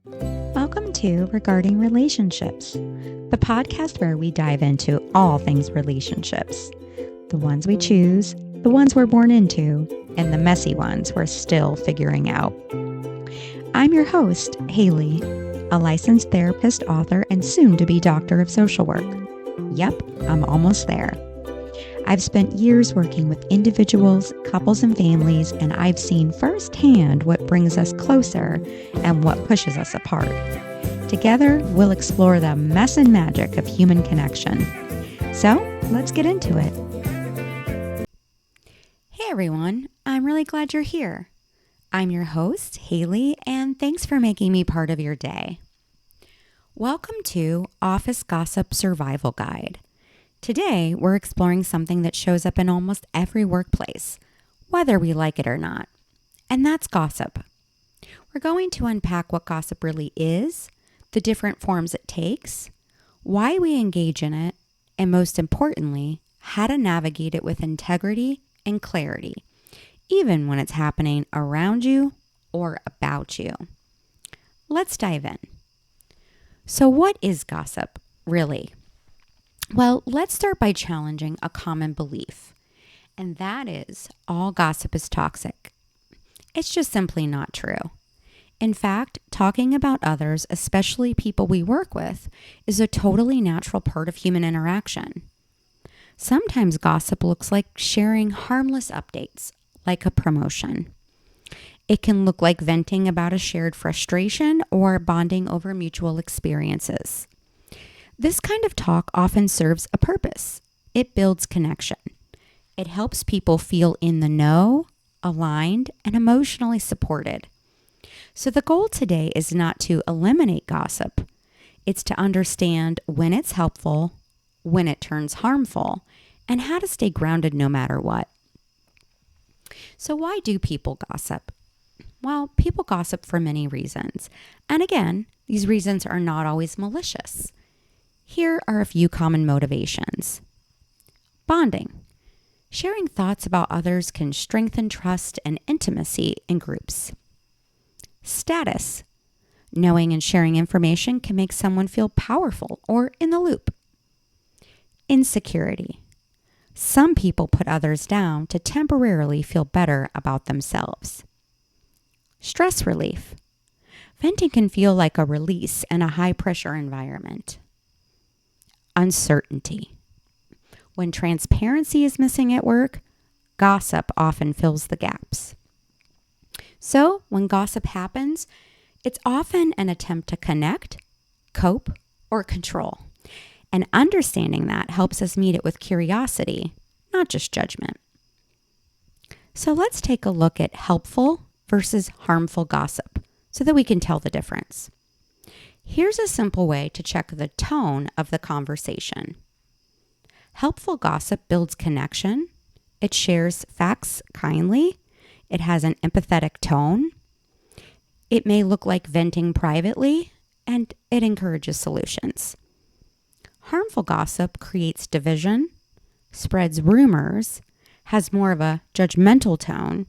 Welcome to Regarding Relationships, the podcast where we dive into all things relationships. The ones we choose, the ones we're born into, and the messy ones we're still figuring out. I'm your host, Hayley, a licensed therapist, author, and soon-to-be doctor of social work. Yep, I'm almost there. I've spent years working with individuals, couples, and families, and I've seen firsthand what brings us closer and what pushes us apart. Together, we'll explore the mess and magic of human connection. So, let's get into it. Hey everyone, I'm really glad you're here. I'm your host, Hayley, and thanks for making me part of your day. Welcome to Office Gossip Survival Guide. Today, we're exploring something that shows up in almost every workplace, whether we like it or not, and that's gossip. We're going to unpack what gossip really is, the different forms it takes, why we engage in it, and most importantly, how to navigate it with integrity and clarity, even when it's happening around you or about you. Let's dive in. So what is gossip, really? Well, let's start by challenging a common belief, and that is all gossip is toxic. It's just simply not true. In fact, talking about others, especially people we work with, is a totally natural part of human interaction. Sometimes gossip looks like sharing harmless updates, like a promotion. It can look like venting about a shared frustration or bonding over mutual experiences. This kind of talk often serves a purpose. It builds connection. It helps people feel in the know, aligned, and emotionally supported. So the goal today is not to eliminate gossip. It's to understand when it's helpful, when it turns harmful, and how to stay grounded no matter what. So why do people gossip? Well, people gossip for many reasons. And again, these reasons are not always malicious. Here are a few common motivations. Bonding. Sharing thoughts about others can strengthen trust and intimacy in groups. Status. Knowing and sharing information can make someone feel powerful or in the loop. Insecurity. Some people put others down to temporarily feel better about themselves. Stress relief. Venting can feel like a release in a high-pressure environment. Uncertainty. When transparency is missing at work, gossip often fills the gaps. So, when gossip happens, it's often an attempt to connect, cope, or control. And understanding that helps us meet it with curiosity, not just judgment. So let's take a look at helpful versus harmful gossip so that we can tell the difference. Here's a simple way to check the tone of the conversation. Helpful gossip builds connection. It shares facts kindly. It has an empathetic tone. It may look like venting privately, and it encourages solutions. Harmful gossip creates division, spreads rumors, has more of a judgmental tone.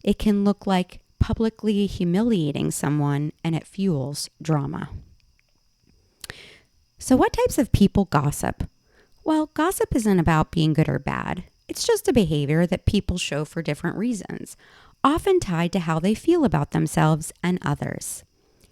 It can look like publicly humiliating someone, and it fuels drama. So what types of people gossip? Well, gossip isn't about being good or bad. It's just a behavior that people show for different reasons, often tied to how they feel about themselves and others.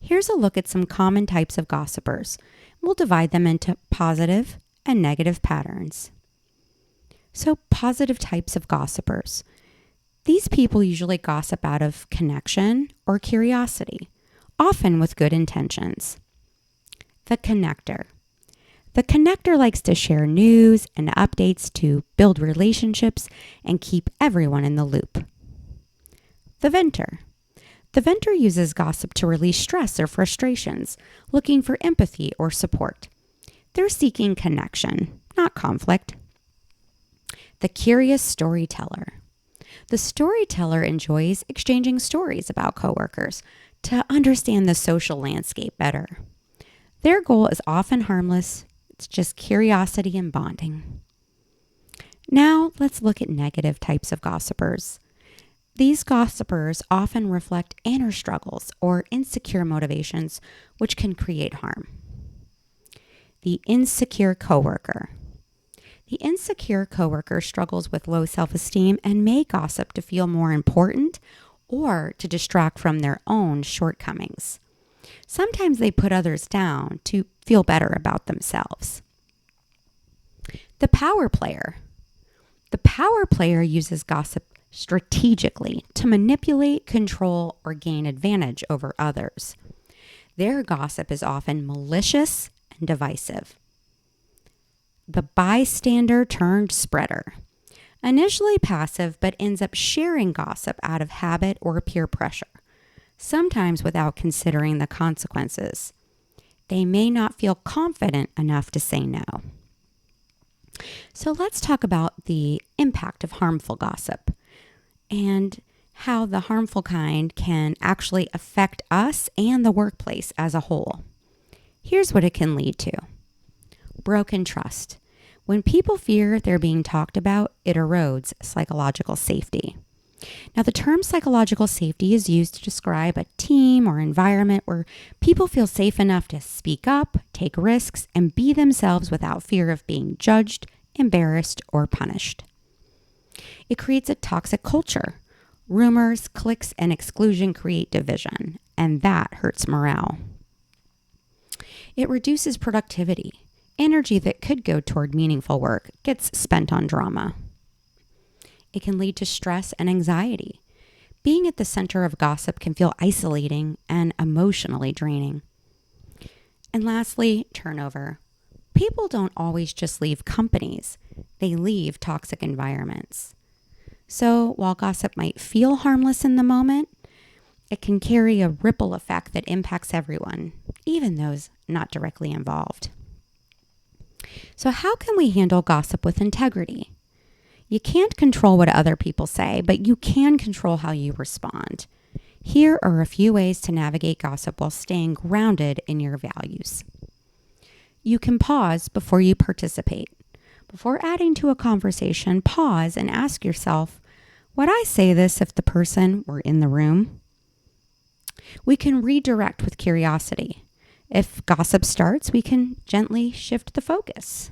Here's a look at some common types of gossipers. We'll divide them into positive and negative patterns. So, positive types of gossipers. These people usually gossip out of connection or curiosity, often with good intentions. The connector. The connector likes to share news and updates to build relationships and keep everyone in the loop. The venter. The venter uses gossip to release stress or frustrations, looking for empathy or support. They're seeking connection, not conflict. The curious storyteller. The storyteller enjoys exchanging stories about coworkers to understand the social landscape better. Their goal is often harmless. It's just curiosity and bonding. Now let's look at negative types of gossipers. These gossipers often reflect inner struggles or insecure motivations, which can create harm. The insecure coworker. The insecure coworker struggles with low self-esteem and may gossip to feel more important or to distract from their own shortcomings. Sometimes they put others down to feel better about themselves. The power player. The power player uses gossip strategically to manipulate, control, or gain advantage over others. Their gossip is often malicious and divisive. The bystander turned spreader. Initially passive, but ends up sharing gossip out of habit or peer pressure, sometimes without considering the consequences. They may not feel confident enough to say no. So let's talk about the impact of harmful gossip and how the harmful kind can actually affect us and the workplace as a whole. Here's what it can lead to. Broken trust. When people fear they're being talked about, it erodes psychological safety. Now, the term psychological safety is used to describe a team or environment where people feel safe enough to speak up, take risks, and be themselves without fear of being judged, embarrassed, or punished. It creates a toxic culture. Rumors, cliques, and exclusion create division, and that hurts morale. It reduces productivity. Energy that could go toward meaningful work gets spent on drama. It can lead to stress and anxiety. Being at the center of gossip can feel isolating and emotionally draining. And lastly, turnover. People don't always just leave companies. They leave toxic environments. So while gossip might feel harmless in the moment, it can carry a ripple effect that impacts everyone, even those not directly involved. So how can we handle gossip with integrity? You can't control what other people say, but you can control how you respond. Here are a few ways to navigate gossip while staying grounded in your values. You can pause before you participate. Before adding to a conversation, pause and ask yourself, would I say this if the person were in the room? We can redirect with curiosity. If gossip starts, we can gently shift the focus.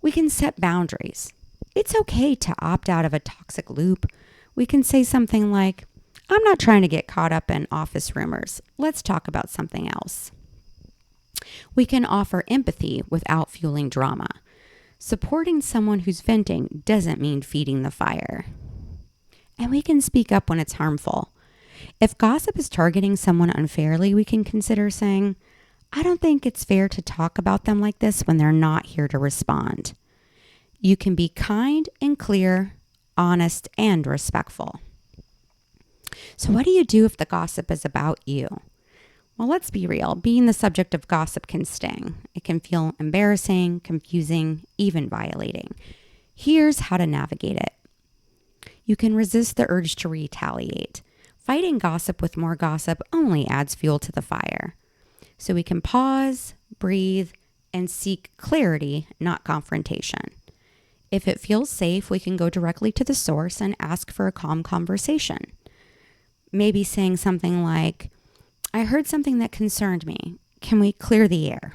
We can set boundaries. It's okay to opt out of a toxic loop. We can say something like, I'm not trying to get caught up in office rumors. Let's talk about something else. We can offer empathy without fueling drama. Supporting someone who's venting doesn't mean feeding the fire. And we can speak up when it's harmful. If gossip is targeting someone unfairly, we can consider saying, I don't think it's fair to talk about them like this when they're not here to respond. You can be kind and clear, honest, and respectful. So what do you do if the gossip is about you? Well, let's be real. Being the subject of gossip can sting. It can feel embarrassing, confusing, even violating. Here's how to navigate it. You can resist the urge to retaliate. Fighting gossip with more gossip only adds fuel to the fire. So we can pause, breathe, and seek clarity, not confrontation. If it feels safe, we can go directly to the source and ask for a calm conversation. Maybe saying something like, I heard something that concerned me. Can we clear the air?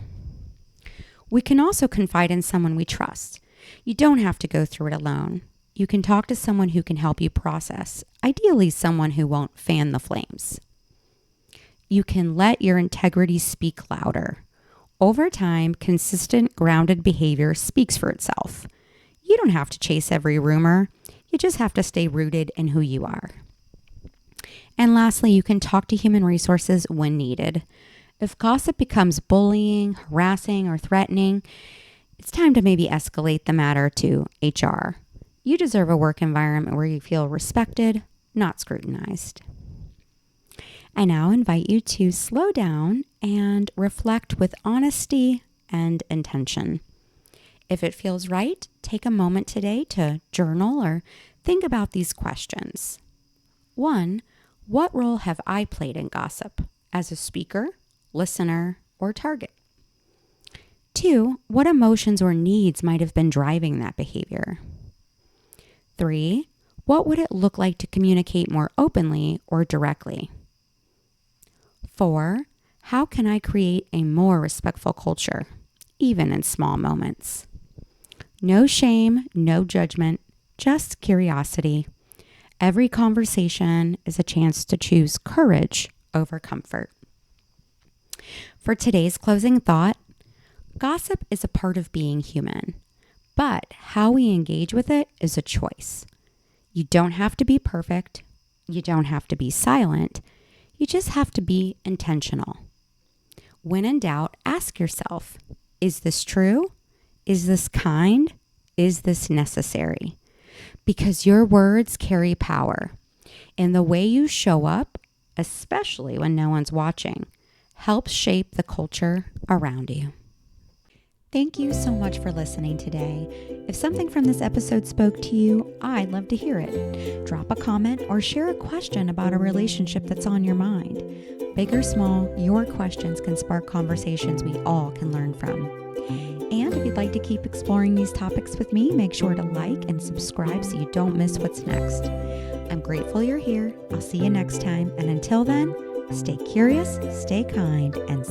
We can also confide in someone we trust. You don't have to go through it alone. You can talk to someone who can help you process, ideally someone who won't fan the flames. You can let your integrity speak louder. Over time, consistent, grounded behavior speaks for itself. You don't have to chase every rumor. You just have to stay rooted in who you are. And lastly, you can talk to human resources when needed. If gossip becomes bullying, harassing, or threatening, it's time to maybe escalate the matter to HR. You deserve a work environment where you feel respected, not scrutinized. I now invite you to slow down and reflect with honesty and intention. If it feels right, take a moment today to journal or think about these questions. 1, what role have I played in gossip as a speaker, listener, or target? 2, what emotions or needs might have been driving that behavior? 3, What would it look like to communicate more openly or directly? 4, how can I create a more respectful culture, even in small moments? No shame, no judgment, just curiosity. Every conversation is a chance to choose courage over comfort. For today's closing thought, gossip is a part of being human, but how we engage with it is a choice. You don't have to be perfect. You don't have to be silent. You just have to be intentional. When in doubt, ask yourself, is this true? Is this kind? Is this necessary? Because your words carry power, and the way you show up, especially when no one's watching, helps shape the culture around you. Thank you so much for listening today. If something from this episode spoke to you, I'd love to hear it. Drop a comment or share a question about a relationship that's on your mind. Big or small, your questions can spark conversations we all can learn from. And if you'd like to keep exploring these topics with me, make sure to like and subscribe so you don't miss what's next. I'm grateful you're here. I'll see you next time. And until then, stay curious, stay kind, and